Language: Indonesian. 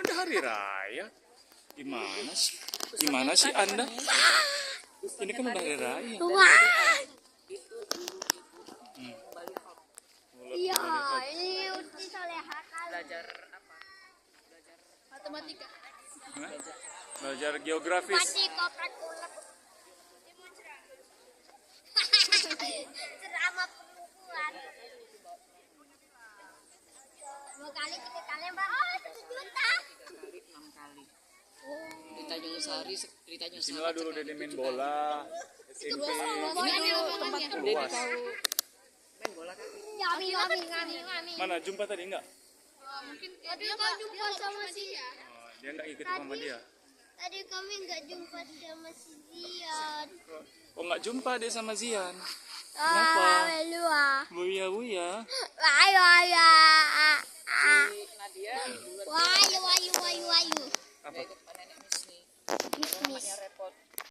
udah hari raya. Gimana sih Anda? Ini kan udah hari raya. Iya, ini uji soleha kali. Belajar apa? Belajar Matematika. Belajar geografis. Mati koprak ulat. Ceramah perempuan. 2 kali 3 kali Mbak. Oh, 1 juta. 3 kali 6 kali. Di Tanjung Sari, di Tanjung Sari. Inilah dulu Dede main bola. SMP. Ini dulu tempat Dede tahu main bola kan? Ngami. Mana jumpa tadi enggak? Mungkin tadi nggak jumpa sama si Dia enggak ikut sama dia. Tadi kami nggak jumpa sama si Zian. Oh enggak jumpa dia sama Zian. Kenapa? Buya. Wayu. Si Nadia dulu Wayu. Apa? ikut nenek Misni. Bisnis. Rumahnya repot.